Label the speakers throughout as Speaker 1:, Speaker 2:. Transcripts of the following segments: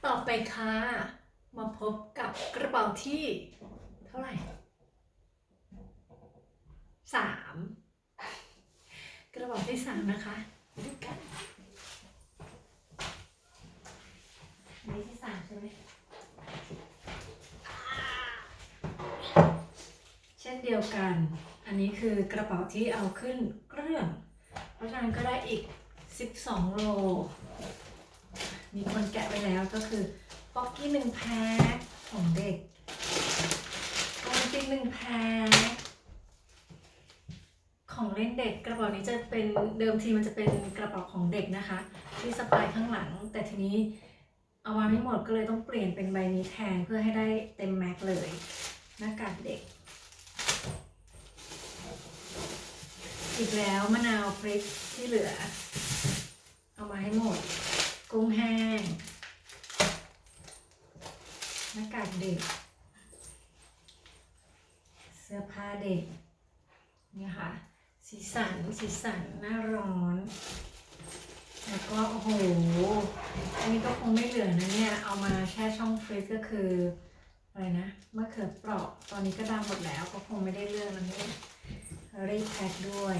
Speaker 1: ต่อไปค่ะมาพบกับกระเป๋าที่เท่าไหร่3กระเป๋าที่3นะคะดูกันอันนี้ที่3ใช่ไหมเช่นเดียวกันอันนี้คือกระเป๋าที่เอาขึ้นเครื่องเพราะฉะนั้นก็ได้อีก12โลมีคนแกะไปแล้วก็คือป๊อกกี้1แพ็คของเด็กโอวัลติน1แพ็คของเล่นเด็กกระเป๋านี้จะเป็นเดิมทีมันจะเป็นกระเป๋าของเด็กนะคะที่สะพายข้างหลังแต่ทีนี้เอามาไม่หมดก็เลยต้องเปลี่ยนเป็นใบนี้แทนเพื่อให้ได้เต็มแม็กเลยหน้ากากเด็กอีกแล้วมะนาวพริกที่เหลือเอามาให้หมดกุ้งแห้งหน้ากากเด็กเสื้อผ้าเด็กนี่ค่ะสีสันหน้าร้อนแล้วก็โอ้โหอันนี้ก็คงไม่เหลือนะเนี่ยเอามาแช่ช่องฟรีซก็คืออะไรนะมะเขือเปราะตอนนี้ก็ดำหมดแล้วก็คงไม่ได้เลือกแล้วเนี่ยรีบแพ็คด้วย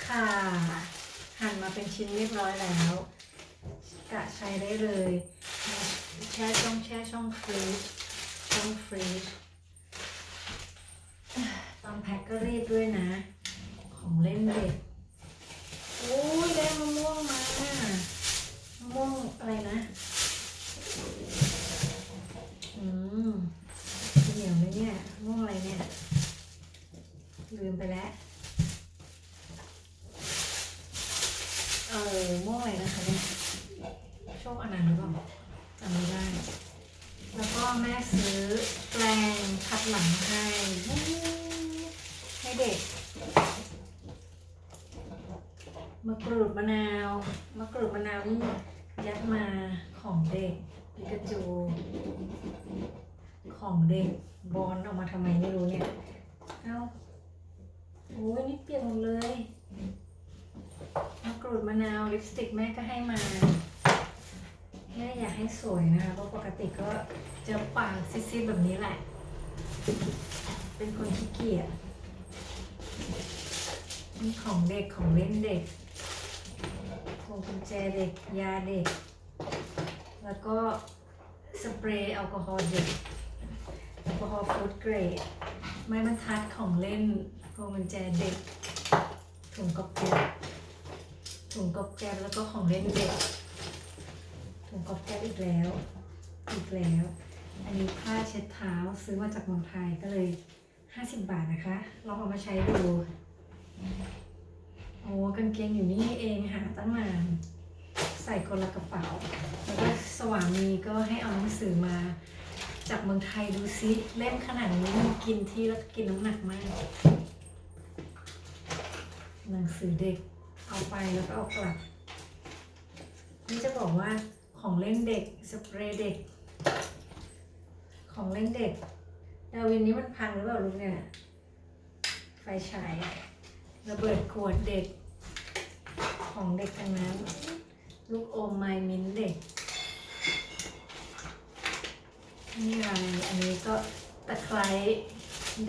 Speaker 1: ค่ะหั่นมาเป็นชิ้นเรียบร้อยแล้วกะใช้ได้เลยแช่ช่องฟรีซตอนแพ็คก็รีบด้วยนะของเล่นเด็กโอ้ยได้มะม่วงมามะม่วงอะไรนะเหนียวเลยเนี่ยมะม่วงอะไรเนี่ยลืมไปแล้วมะม่วงอะไรนะคะเนี่ยโชคอนันต์หรือเปล่าจำไม่ได้แล้วก็แม่ซื้อแปรงขัดหลังให้เด็กมะกรูดมะนาวนี่ยัดมาของเด็กปิกาจูของเด็กบอลออกมาทำไมไม่รู้เนี่ยเอ้าโอ้ยนี่เปียกหมดเลยมะกรูดมะนาวลิปสติกแม่ก็ให้มาแม่อยากให้สวยนะคะเพราะปกติก็เจอปากซีดๆแบบนี้แหละเป็นคนขี้เกียจนี่ของเด็กของเล่นเด็กพวงกุญแจเด็กยาเด็กแล้วก็สเปรย์แอลกอฮอล์เด็กแอลกอฮอล์ฟู้ดเกรดไม้บรรทัดของเล่นพวงกุญแจเด็กถุงก๊อบแก๊บแล้วก็ของเล่นเด็กถุงก๊อบแก๊บอีกแล้วอันนี้ผ้าเช็ดเท้าซื้อมาจากเมืองไทยก็เลย50 บาทนะคะลองเอามาใช้ดูโอ้กางเกงอยู่นี่เองหาตั้งนานใส่คนละกระเป๋าแล้วก็สวามีก็ให้เอาหนังสือมาจากเมืองไทยดูซิเล่มขนาดนี้มันกินที่แล้วกินน้ำหนักมากหนังสือเด็กเอาไปแล้วก็เอากลับนี่จะบอกว่าของเล่นเด็กสเปรย์เด็กของเล่นเด็กดาวินนี้มันพังหรือเปล่าลูกเนี่ยไฟฉายระเบิดขวดเด็กของเด็กทั้งนั้นลูกอมไมมินเด็กนี่อะไรอันนี้ก็ตะไคร้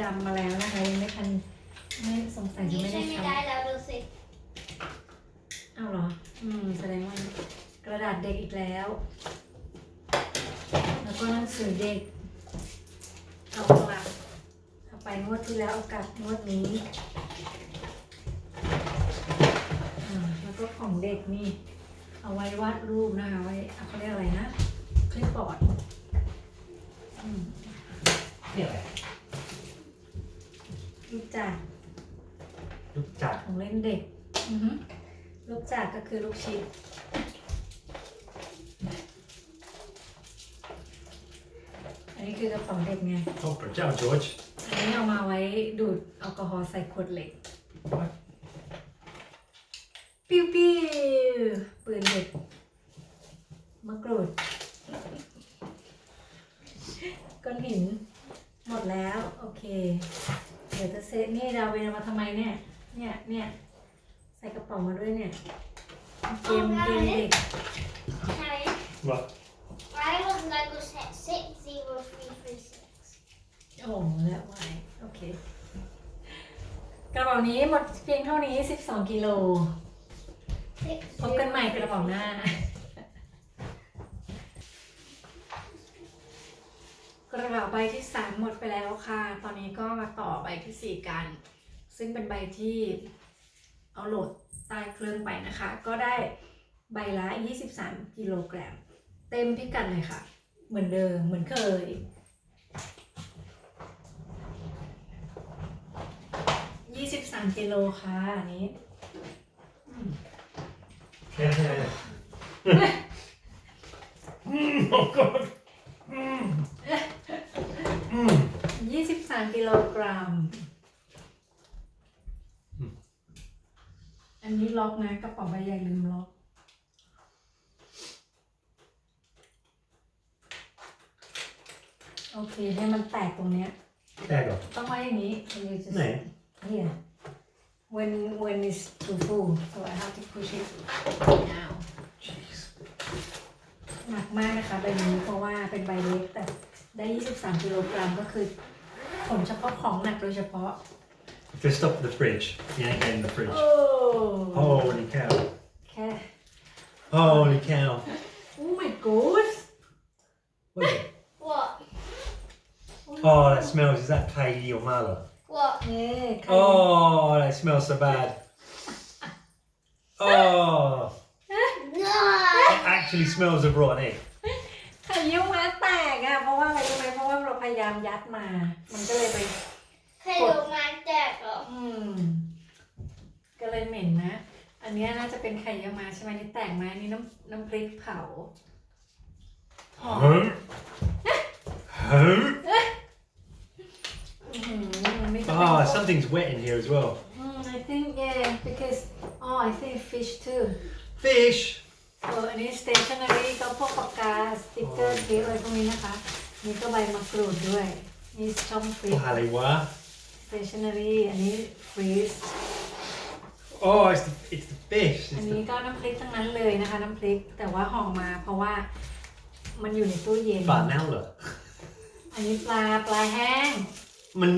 Speaker 1: ดำมาแล้วนะคะยังไม่ทันไม่สงสัยจะไม่ได้ใช้
Speaker 2: ไม่ได้แล้วดูสิ
Speaker 1: เอาเหรอแสดงว่ากระดาษเด็กอีกแล้วแล้วก็หนังสือเด็กเอากลับเอาไปงวดที่แล้วเอากลับงวดนี้แล้วก็ของเด็กนี่เอาไว้วาดรูปนะคะไว้เขาเรียกอะไรนะคลิปบอร์ด
Speaker 3: นี่อะไร
Speaker 1: ลูกจักรของเล่นเด็กลูกจักรก็คือลูกชิดอันนี้คือกระป๋องเด็กไง
Speaker 3: Oh,พระเจ้าจอร์จ
Speaker 1: อันนี้เอามาไว้ดูดแอลกอฮอล์ใส่ขวดเหล็กปิ้วปืนเด็กมะกรูดก้อนหินหมดแล้วโอเคเดี๋ยวจะเซตนี่เราไปมาทำไมเนี่ยใส่กระเป๋ามาด้วยเนี่ยเกมเด็ก
Speaker 2: ใช่
Speaker 3: ว่า
Speaker 2: ไว้
Speaker 1: โอ้เลือกไว้โอเคกระเป๋านี้หมดเพียงเท่านี้12กิโลพบกันใหม่กระเป๋าหน้ากระเป๋าใบที่3หมดไปแล้วค่ะตอนนี้ก็มาต่อใบที่4กันซึ่งเป็นใบที่เอาโหลดใต้เครื่องไปนะคะก็ได้ใบละ23กิโลกรัมเต็มพิกัดเลยค่ะเหมือนเดิมเหมือนเคย23กิโลค่ะอันนี้
Speaker 3: Oh god.
Speaker 1: 23กิโลกรัมอันนี้ล็อกนะกระเป๋าใบใหญ่ลืมล็อกโอเคให้มันแตกตรงเนี้ย
Speaker 3: There you
Speaker 1: ต้องไว้อย่างนี้ You just-
Speaker 3: No.
Speaker 1: Here when it's too full so I have to push it now
Speaker 3: Jeez.
Speaker 1: หนักมากนะคะใบนี้เพราะว่าเป็นใบเล็กแต่ได้23กิโลกรัมก็คือขนเฉพาะของหนักโดยเฉพาะ
Speaker 3: Just stop the fridge. You ain't getting the fridge.
Speaker 1: โอ้
Speaker 3: Holy cow.
Speaker 1: แค่
Speaker 3: Holy cow.
Speaker 1: Oh my god
Speaker 3: What is it?
Speaker 2: What?
Speaker 3: Oh, that smells. Is that Katie or Mala?
Speaker 2: What?
Speaker 1: เย้ใคร
Speaker 3: Oh, that smells so bad. Oh,
Speaker 2: No!
Speaker 3: it actually smells of rotten egg.
Speaker 1: ไข่เยี่ยวม้าแตกอ่ะเพราะว่าอะไรรู้ไหมเพราะว่าเราพยายามยัดมา มันก็เลยไป
Speaker 2: Hello, my dad.
Speaker 1: ก็เลยเหม็นนะ อันนี้น่าจะเป็นไข่เยี่ยวม้าใช่ไหมนี่แตกไหมอันนี่น้ำพริกเผาหอม
Speaker 3: Huh?
Speaker 1: ไม่
Speaker 3: Oh, something's wet in here as well.
Speaker 1: I think yeah because I think fish too
Speaker 3: Fish.
Speaker 1: อันนี้ stationery ก็พวกปากกาสติ๊กเกอร์เทปอะไรพวกนี้นะคะนี่ก็ใบมะกรูดด้วยนี่ช่องฟรีซ
Speaker 3: Halewa.
Speaker 1: stationery อันนี้ฟรีซ
Speaker 3: Oh, it's the fish.
Speaker 1: อัน
Speaker 3: It's
Speaker 1: นี้
Speaker 3: the
Speaker 1: ก็น้ำพริกทั้งนั้นเลยนะคะน้ำพริกแต่ว่าห่อมาเพราะว่ามันอยู่ในตู้เย็น
Speaker 3: banana.
Speaker 1: อันนี้ปลาแห้ง
Speaker 3: มัน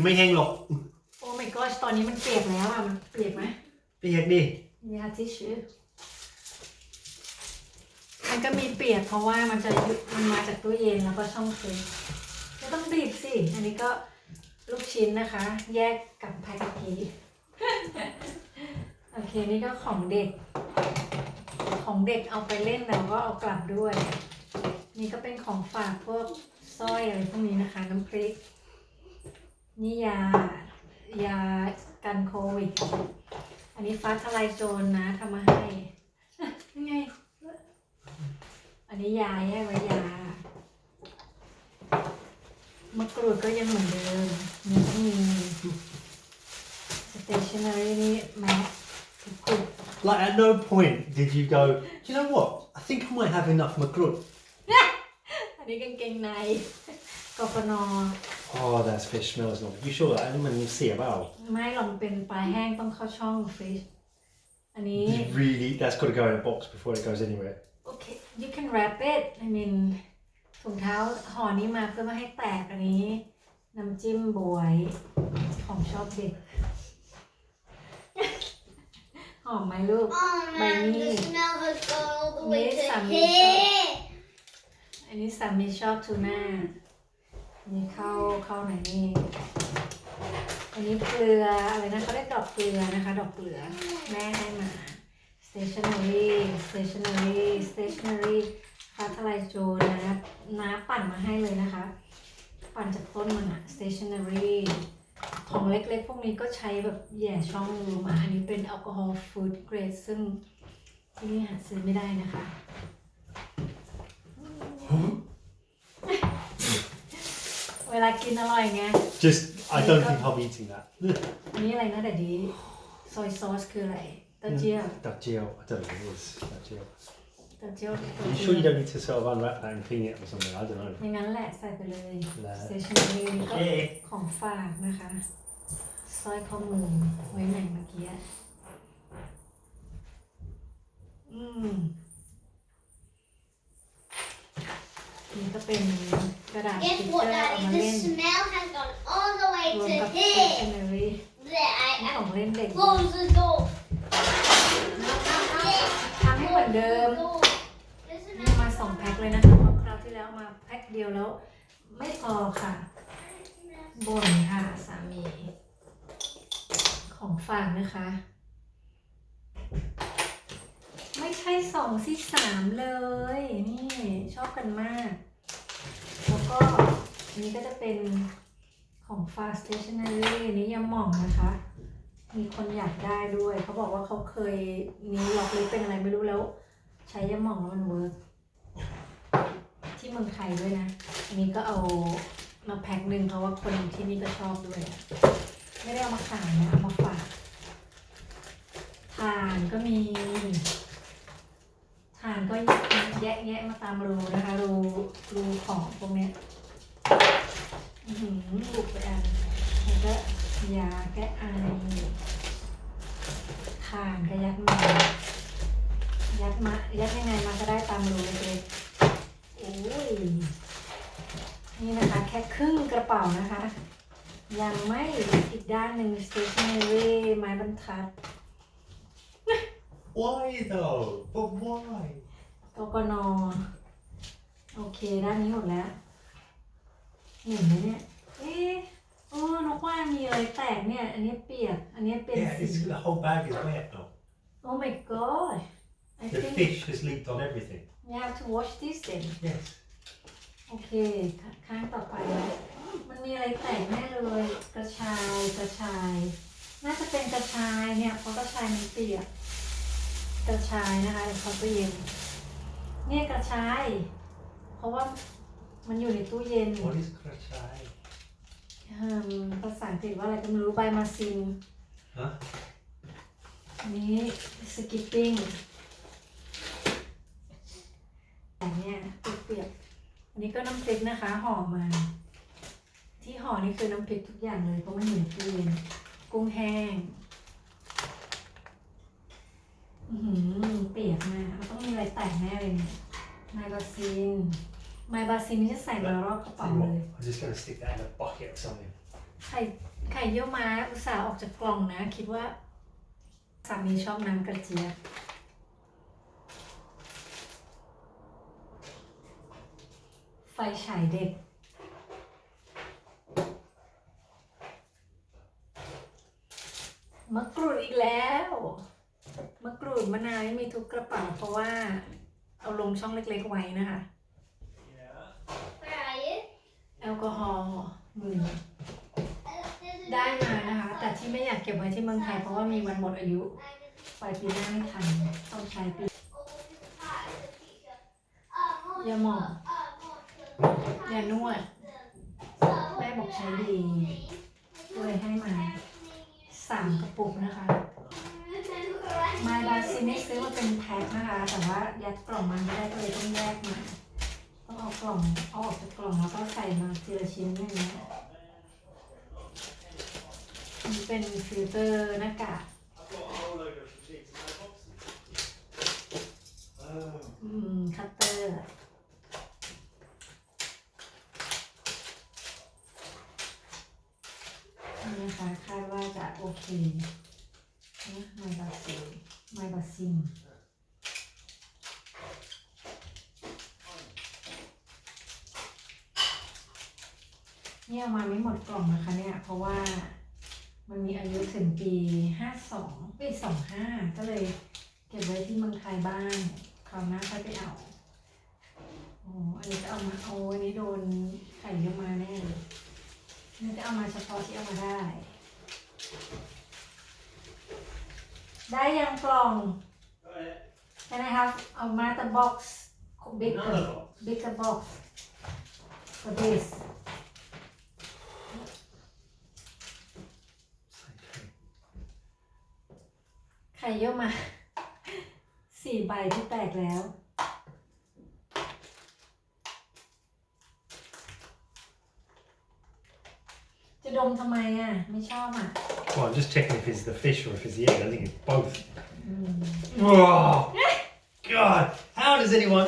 Speaker 3: ไม่แห้งหรอก
Speaker 1: โอ้ my gosh ตอนนี้มันเปียกแล้วอ่ะมันเปียกไหม
Speaker 3: เปียกดิ
Speaker 1: ยาทิชชู่มันก็มีเปียกเพราะว่ามันมาจากตู้เย็นแล้วก็ช่องฟรีซไม่ต้องบีบสิอันนี้ก็ลูกชิ้นนะคะ แยกกับแพ็กเกจ โอเคนี่ก็ของเด็กเอาไปเล่นแล้วก็เอากลับด้วย นี่ก็เป็นของฝากพวกสร้อยอะไรพวกนี้นะคะน้ำพริกนี่ยากันโควิดอันนี้ฟ้าทลายโจรนะทำมาให้ยังไงอันนี้ยาแยกไว้ยามะกรูดก็ยังเหมือนเดิมนี่ต้องมี stationery นี่แม็กกรูด
Speaker 3: Like at no point did you go, do you know what? I think I might have enough makrut.
Speaker 1: อันนี้กางเกงในกฟน
Speaker 3: Oh, that fish smells not. You sure that? มันเสียเปล่า
Speaker 1: ไม่หรอกมันเป็นปลาแห้งต้องเข้าช่องฟรีซอันนี้
Speaker 3: Really, that's got to go in a box before it goes anywhere.
Speaker 1: โอเค you can wrap it I mean ถุงเท้าห่อนี้มาเพื่อไม่ให้แตกอันนี้น้ำจิ้มบวยของชอบเด็ก หอมไหมลูก
Speaker 2: Oh man,
Speaker 1: Baby.
Speaker 2: the smell has gone all the way
Speaker 1: Yes,
Speaker 2: to
Speaker 1: I'm
Speaker 2: here.
Speaker 1: อันนี้สามีชอบทูน่านี่เข้าไหนนี่อันนี้เกลืออะไรนะเขาเรียกดอกเกลือนะคะดอกเกลือแม่ให้มา stationery ฟ้าทลายโจรนะน้าปั่นมาให้เลยนะคะ ปั่นจากต้นมันอะ stationery ของเล็กๆพวกนี้ก็ใช้แบบแย่ช่องรูมาอันนี้เป็นแอลกอฮอล์ฟู้ดเกรดซึ่งที่นี่หาซื้อไม่ได้นะคะ เวลากินอร่อยไง
Speaker 3: Just, I don't think I'll be eating that.
Speaker 1: อันนี้อะไรนะแต่ดีซอยซอสคืออะไรเต้าเจี้ยว
Speaker 3: Dajjel, I don't know what it is. Dajjel.
Speaker 1: เต้าเจี้ยว
Speaker 3: Are you sure you don't need to sort of unwrap that and clean it or something? I don't know.
Speaker 1: อย่างนั้นแหละใส่ไปเลย
Speaker 3: แล้ว
Speaker 1: stationery นี่ก็
Speaker 3: โอเค
Speaker 1: ของฝากนะคะสร้อยข้อมือไว้ไหนเมื่อกี้ นี่ก็เป็นกระดาษส
Speaker 2: Guess
Speaker 1: ติกเกอ
Speaker 2: what,
Speaker 1: ร์เอา
Speaker 2: Daddy?
Speaker 1: มา
Speaker 2: The
Speaker 1: เล่น
Speaker 2: smell has gone all the way
Speaker 1: รวม
Speaker 2: to
Speaker 1: กับ
Speaker 2: here.
Speaker 1: stationery
Speaker 2: There,
Speaker 1: นี่
Speaker 2: I
Speaker 1: ของเล่นเด็ก
Speaker 2: close the door.
Speaker 1: ทำให้เหมือนเดิม
Speaker 2: Door. The
Speaker 1: นี่
Speaker 2: smell
Speaker 1: มา2แพ็คเลยนะคะเพราะคราวที่แล้วมาแพ็คเดียวแล้ว ไม่พอค่ะบ่นค่ะสามี ของฝากนะคะ ไม่ใช่2ที่3เลย นี่ชอบกันมาก แล้วก็อันนี้ก็จะเป็นของฝาก stationery นี่ยาหม่องนะคะ มีคนอยากได้ด้วย เขาบอกว่าเขาเคยนิ้วล็อกหรือเป็นอะไรไม่รู้แล้ว ใช้ยาหม่องแล้วมันเวิร์กที่เมืองไทยด้วยนะ อันนี้ก็เอามาแพ็คหนึ่งเพราะว่าคนที่นี่ก็ชอบด้วย ไม่ได้เอามาขายนะ เอามาฝากถ่านก็มีถ่านก็แยะมาตามรูนะคะรูของพวกเนี้ยบุกไปอันแล้วก็ยาแก้ไอถ่านก็ยัดยังไงมาก็ได้ตามรูเลยโอ้ยนี่นะคะแค่ครึ่งกระเป๋านะคะ ยังไม่อีกด้านหนึ่ง stationery ไม้บรรทัด
Speaker 3: Why though? But why?
Speaker 1: กกน.โอเคด้านนี้หมดแล้วเห็นไหมเนี่ยนกว่ามีอะไรแตกเนี่ย อันนี้เปียก อันนี้เป็น
Speaker 3: Yeah,
Speaker 1: สี
Speaker 3: it's, the whole bag is wet now.
Speaker 1: Oh my god I
Speaker 3: The
Speaker 1: think
Speaker 3: fish has leaked on everything.
Speaker 1: you have to wash this then
Speaker 3: Yes.
Speaker 1: โอเคข้างต่อไปนะมันมีอะไรแตกแน่เลยกระชายน่าจะเป็นกระชายเนี่ยเพราะกระชายมันเปียกกระชายนะคะเดี๋ยวเขาตู้เย็นเนี่ยกระชายเพราะว่ามันอยู่ในตู้เย็น
Speaker 3: What is crochet?
Speaker 1: ภาษาอังกฤษว่าอะไรก็ไม่รู้ใบมาซิน
Speaker 3: Huh?
Speaker 1: อันนี้สกิปปิ้งแต่เนี่ยเปียกๆอันนี้ก็น้ำพริกนะคะห่อมาที่ห่อนี่คือน้ำพริกทุกอย่างเลยเพราะมันอยู่ในตู้เย็นกุ้งแห้งเปียกมากมันต้องมีอะไรแตกแน่เลยเนี่ยไมบาซินนี่จะใส่มารอบกระ
Speaker 3: Tell
Speaker 1: เป๋า
Speaker 3: you
Speaker 1: เล
Speaker 3: what,
Speaker 1: ย
Speaker 3: I'm just going to stick that in a bucket or something.
Speaker 1: ไข่เยี่ยวม้าอุตส่าห์ออกจากกล่องนะคิดว่าสามีชอบน้ำกระเจี๊ยบไฟฉายเด็กมะกรูดอีกแล้วมะกรูดมะนาวมีทุกกระเป๋าเพราะว่าเอาลงช่องเล็กๆไว้นะคะ
Speaker 2: Where are you?
Speaker 1: แอลกอฮอล์มือได้มานะคะ แต่ที่ไม่อยากเก็บไว้ที่เมืองไทยเพราะว่ามีวันหมดอายุปลายปีหน้าไม่ทันต้องใช้ปียาหมองยานวดแม่บอกใช้ดีก็เลยให้มา3 กระปุกนะคะไมบาซินนี่ซื้อมาเป็นแพ็คนะคะแต่ว่ายัดกล่องมันไม่ได้ก็เลยต้องแยกมาต้องเอาออกจากกล่องแล้วก็ใส่มาทีละชิ้นอย่างเงี้ยนี่เป็นฟิลเตอร์หน้ากากคัตเตอร์นี่นะคะคาดว่าจะโอเคนะไมบาซินเนี่ยเอามาไม่หมดกล่องนะคะเนี่ยเพราะว่ามันมีอายุถึงปี52 ปี 25ก็เลยเก็บไว้ที่เมืองไทยบ้างคราวหน้าค่อยไปเอาอันนี้จะเอามาอันนี้โดนไข่เยอะมาแน่เลยนี่จะเอามาเฉพาะที่เอามาได้ยังกล่อง Can I have a matter box bigger box for thisไข่เยอะมา 4 ใบที่แตกแล้วจะดมทำไมอ่ะไม่ชอบอ่ะ
Speaker 3: Well, I'm just checking if it's the fish or if it's the egg. I think it's both. Oh, God. How does anyone...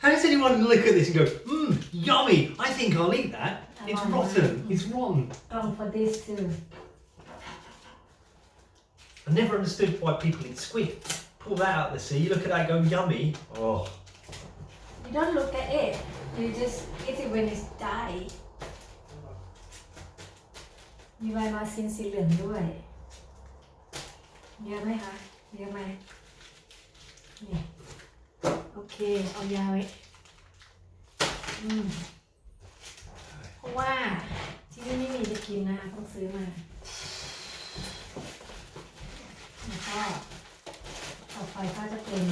Speaker 3: How does anyone look at this and go, yummy, I think I'll eat that. It's rotten. It's rotten.
Speaker 1: กล่อง for this too
Speaker 3: I never understood why people eat squid. Pull that out of the sea, you look at that and go, yummy. Oh.
Speaker 1: you don't look at it you just eat it when it's die มีใบมาซินสีเหลืองด้วยเยอะไหมคะเยอะไหมนี่โอเคเอายาไว้เพราะว่าที่นี่ไม่มีจะกินนะต้องซื้อมาแล้วก็ต่อไปก็จะเป็น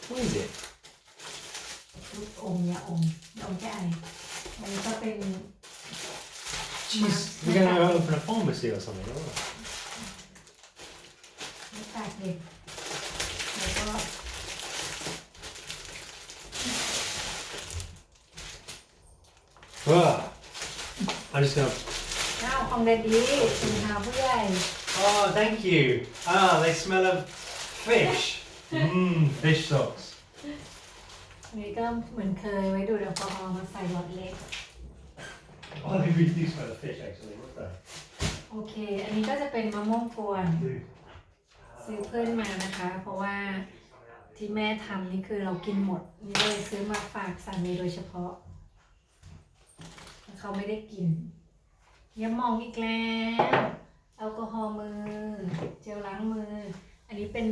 Speaker 3: What is it?
Speaker 1: ลูกอมยาอมแก้ไออันนี้ก็เป็น
Speaker 3: Jeez, we're going to open a pharmacy or something, aren't we?
Speaker 1: หน้ากากเด็กแล้วก็
Speaker 3: I'm just going to...
Speaker 1: ข้าวของเด็ดดีสินค้าผู้ใหญ่
Speaker 3: Oh, thank you. Ah, they smell of fish. Fish socks.
Speaker 1: อันนี้ก็เหมือนเคยไว้ดูดแอลกอฮอล์มาใส่หลอดเล็ก
Speaker 3: Oh, they really do smell of fish, actually, what's that?
Speaker 1: โอเค อันนี้ก็จะเป็นมะม่วงกวนซื้อเพื่อนมานะคะ เพราะว่าที่แม่ทำนี่คือเรากินหมดนี่เลยซื้อมาฝากสามีโดยเฉพาะเขาไม่ได้กินอย่ามองอีกแล้วแอลกอฮอล์มือเจลล้างมือ อันนี้เป็น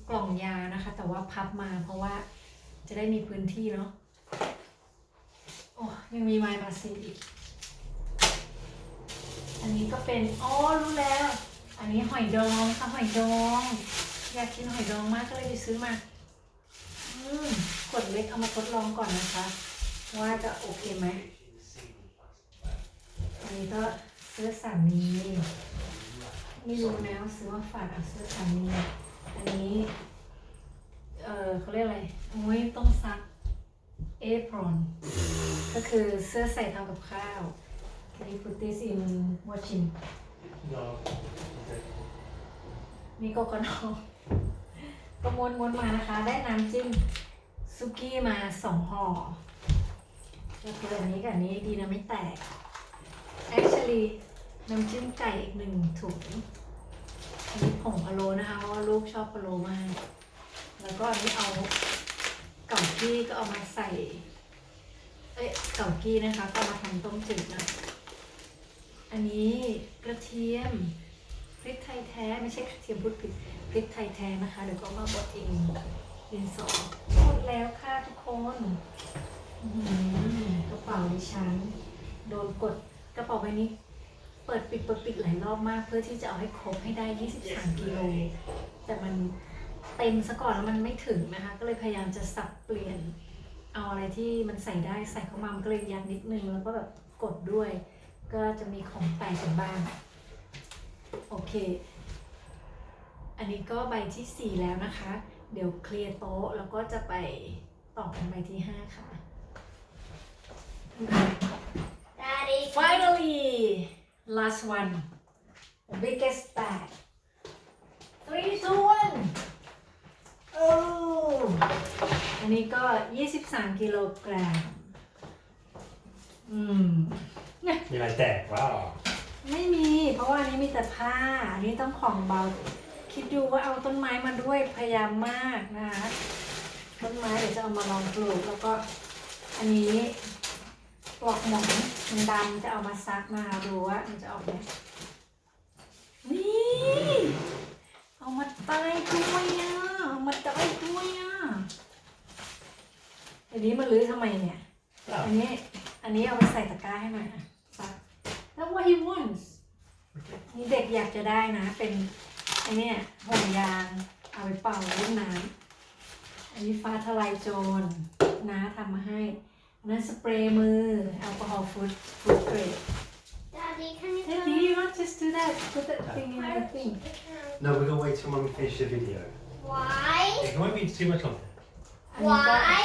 Speaker 1: กล่องยานะคะ แต่ว่าพับมาเพราะว่าจะได้มีพื้นที่เนาะโอ้ยังมีไมล์มาซินอีกอันนี้ก็เป็นอ๋อรู้แล้ว อันนี้หอยดองค่ะหอยดองอยากกินหอยดองมากก็เลยไปซื้อมาขวดเล็กเอามาทดลองก่อนนะคะว่าจะโอเคไหมอันนี้ก็เสื้อสามีไม่รู้นะว่าซื้อมาฝากเอาเสื้อสามีอันนี้เขาเรียกอะไรโอ้ยต้องซักเอพรอนก็คือเสื้อใส่ทำกับข้าว Can you put this in washing
Speaker 3: No.
Speaker 1: มีโกโก้นอก็ม้วนมานะคะ ได้น้ำจิ้มซุกี้มา2ห่อก็คืออันนี้กับอันนี้ดีนะไม่แตก Actually น้ำจิ้มไก่อีก1ถุงอันนี้ผงพะโล้นะคะเพราะว่าลูกชอบพะโล้มากแล้วก็อันนี้เอาเก่ากี้ก็เอามาใส่เก่ากี้นะคะก็มาทำต้มจืดนะอันนี้กระเทียมพริกไทยแท้ไม่ใช่กระเทียมพูดผิดพริกไทยแท้นะคะเดี๋ยวก็มาบดเองดินสอหมดแล้วค่ะทุกคนกระเป๋าดิฉันโดนกดกระเป๋าใบนี้เปิดปิดหลายรอบมากเพื่อที่จะเอาให้ครบให้ได้23กิโลแต่มันเต็มซะก่อนแล้วมันไม่ถึงนะคะก็เลยพยายามจะสับเปลี่ยนเอาอะไรที่มันใส่ได้ใส่เข้ามามันก็เลยยัดนิดนึงแล้วก็แบบกดด้วยก็จะมีของแตกกันบ้างโอเคอันนี้ก็ใบที่4แล้วนะคะเดี๋ยวเคลียร์โต๊ะแล้วก็จะไปต่อกันใบที่5ค่ะ
Speaker 2: Daddy.
Speaker 1: Finally last one the biggest bag 3 2 1โอ้อันนี้ก็23กิโลกรัม
Speaker 3: You like that? Wow.
Speaker 1: ไม่มีเพราะว่าอันนี้มีแต่ผ้าอันนี้ต้องของเบาคิดดูว่าเอาต้นไม้มาด้วยพยายามมากนะคะต้นไม้เดี๋ยวจะเอามาลองปลูกแล้วก็อันนี้ปลอกหมอนมันดำจะเอามาซักมาดูว่ามันจะออกไหมนี่เอามาใต้ด้วยอ่ะเอามาใต้ด้วยอ่ะอันนี้มันลื้อทำไมเนี่ยอันนี้เอาไปใส่ตะกร้าให้หน่อยนะซักแล้ว what he wants นี่เด็กอยากจะได้นะเป็นไอเนี่ยห่วงยางเอาไปเป่าเล่นน้ำอันนี้ฟ้าทลายโจรน้าทำมาให้นั้นสเปรย์มือแอลกอฮอล์ฟูดเกรด
Speaker 2: Daddy, can you
Speaker 1: Daddy, you not just do that. Put that thing in the thing.
Speaker 3: No, we're going to wait till Mum finishes the video.
Speaker 2: Why?
Speaker 3: It won't be too much longer.
Speaker 1: อันนี้ก็
Speaker 2: Why?